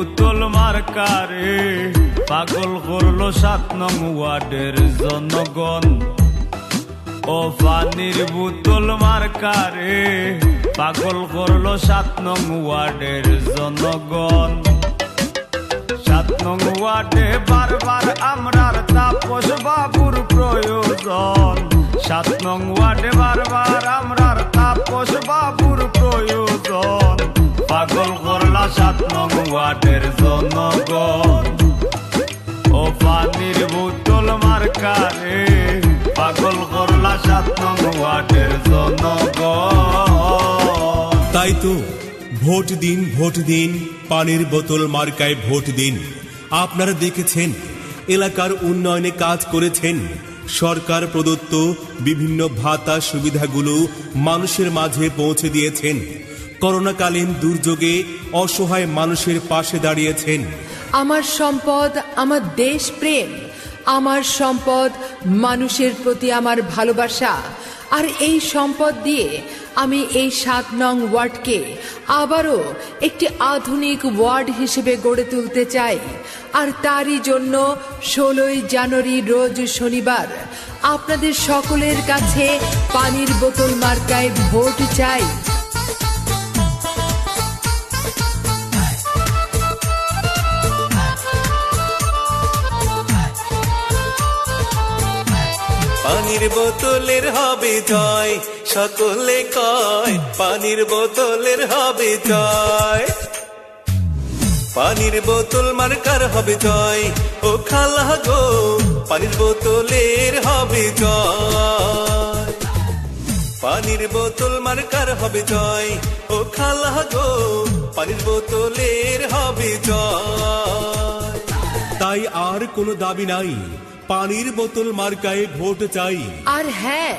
বোতল মার্কারে পাগল করলো 7 নং ওয়ার্ডের জনগণ। ও পানির বোতল মার্কারে পাগল করলো 7 নং ওয়ার্ডের জনগণ। 7 নং ওয়ার্ডে বারবার আমরার তাপস বাবুর প্রয়োজন। 7 নং ওয়ার্ডে বারবার আমরার তাপস বাবুর প্রয়োজন। পাগল করলা 7 নং ওয়ার্ডের জনগণ। ও পানির বোতল মার্কারে পাগল করলা 7 নং ওয়ার্ডের জনগণ। তাই তো ভোট দিন, ভোট দিন, পানির বোতল মার্কায় ভোট দিন। আপনারা দেখেছেন এলাকার উন্নয়নে কাজ করেছেন। সরকার প্রদত্ত বিভিন্ন ভাতা সুবিধাগুলো মানুষের মাঝে পৌঁছে দিয়েছেন। করোনাকালীন দুর্যোগে অসহায় মানুষের পাশে দাঁড়িয়েছেন। আমার সম্পদ আমার দেশ প্রেম, আমার সম্পদ মানুষের প্রতি আমার ভালোবাসা। আর এই সম্পদ দিয়ে আমি এই 7 নং ওয়ার্ডকে আবারও একটি আধুনিক ওয়ার্ড হিসেবে গড়ে তুলতে চাই। আর তারই জন্য 16ই জানুয়ারি রোজ শনিবার আপনাদের সকলের কাছে পানির বোতল মার্কায় ভোট চাই। পানির বোতলের হবে জয়, সকলে কয় পানির বোতলের হবে জয়। পানির বোতল মার্কার হবে জয়, ও খালা গো পানির বোতলের হবে জয়। পানির বোতল মার্কার হবে জয়, ও খালা গো পানির বোতলের হবে জয়। তাই আর কোনো দাবি নাই, পানির বোতল মার্কায় ভোট চাই। আর হ্যাঁ,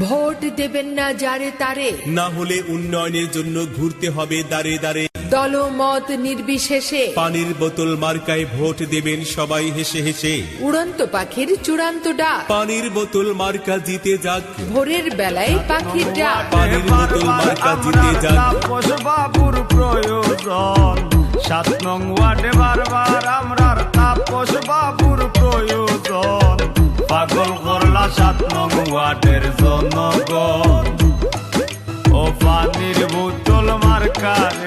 ভোট দেবেন না যারে তারে, না হলে উন্নয়নের জন্য ঘুরতে হবে দাঁড়ে দাঁড়ে। দলমত নির্বিশেষে পানির বোতল মার্কায় ভোট দেবেন সবাই হেসে হেসে। উড়ন্ত পাখির চূড়ান্ত ডাক, পানির বোতল মার্কা জিতে যাক। ভোরের বেলায় পাখির ডাক, পানির বোতল মার্কা জিতে যাক। তাপস বাবুর প্রয়োজন। 7 নং ওয়ার্ডে বারবার আমরার তাপস বাবুর প্রয়োজন। পাগল করলা 7 নং ওয়ার্ডের জনগণ। ও পানির বোতল মার্কারে